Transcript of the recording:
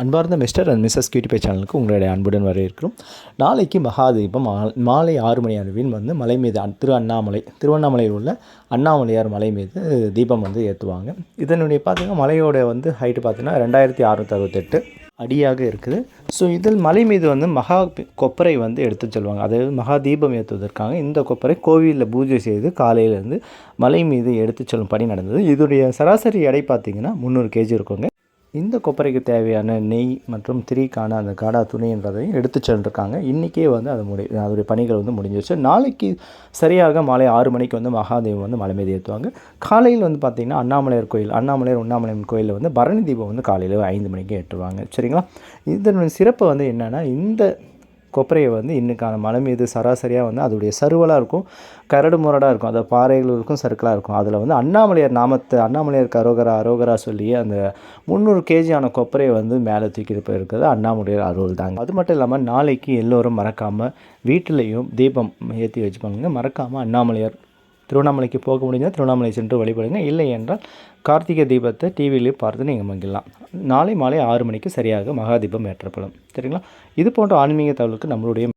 அன்பார்ந்த mister and missus cutie pie சேனலுக்கு உங்களுடைய அன்புடன் வரவேற்கிறோம். நாளைக்கு மகாதீபம் மாலை 6 மணி அளவில் வந்து மலை மீது திருவண்ணாமலையில் உள்ள அண்ணாமலையார் மலை மீது தீபம் வந்து ஏற்றுவாங்க. இதனுடைய பார்த்திங்கன்னா மலையோட வந்து ஹைட்டு பார்த்திங்கன்னா 2668 அடியாக இருக்குது. ஸோ இதில் மலை மீது வந்து கொப்பரை வந்து எடுத்து சொல்லுவாங்க. அதாவது மகா தீபம் ஏற்றுவதற்காக இந்த கொப்பரை கோவிலில் பூஜை செய்து காலையிலேருந்து மலை மீது எடுத்து செல்லும் பணி நடந்தது. இதோடைய சராசரி எடை பார்த்திங்கன்னா 300 kg இருக்குங்க. இந்த கொப்பரைக்கு தேவையான நெய் மற்றும் திரிக்கான அந்த காடா துணின்றதையும் எடுத்து சென்றிருக்காங்க. இன்றைக்கே வந்து அதோடைய பணிகள் வந்து முடிஞ்சிருச்சு. நாளைக்கு சரியாக மாலை 6 மணிக்கு வந்து மகாதேவம் வந்து மலை மீது ஏற்றுவாங்க. காலையில் வந்து பார்த்திங்கன்னா அண்ணாமலையார் உண்ணாமலையார் கோயிலில் வந்து பரணி தீபம் வந்து காலையில் 5 மணிக்கு ஏற்றுவாங்க. சரிங்களா? இதனுடைய சிறப்பு வந்து என்னென்னா, இந்த கொப்பரையை வந்து இன்றைக்கான மலை மீது சராசரியாக வந்து அதோடைய சருவலாக இருக்கும், கரடு முரடாக இருக்கும், அது பாறைகள் இருக்கும், சர்க்கிளாக இருக்கும். அதில் வந்து அண்ணாமலையாருக்கு அரோகரா சொல்லி அந்த 300 kg கொப்பரையை வந்து மேலே தூக்கிட்டு போயிருக்கிறது அண்ணாமலையார் அருள் தாங்க. அது மட்டும் இல்லாமல் நாளைக்கு எல்லோரும் மறக்காமல் வீட்டிலையும் தீபம் ஏற்றி வச்சுப்பாங்க. மறக்காமல் திருவண்ணாமலைக்கு போக முடிஞ்சால் திருவண்ணாமலை சென்று வழிபடுங்க. இல்லை என்றால் கார்த்திகை தீபத்தை டிவியிலே பார்த்து நீங்கள் மகிழலாம். நாளை மாலை 6 மணிக்கு சரியாக மகாதீபம் ஏற்றப்படும். சரிங்களா? இது போன்ற ஆன்மீக தகவலுக்கு நம்மளுடைய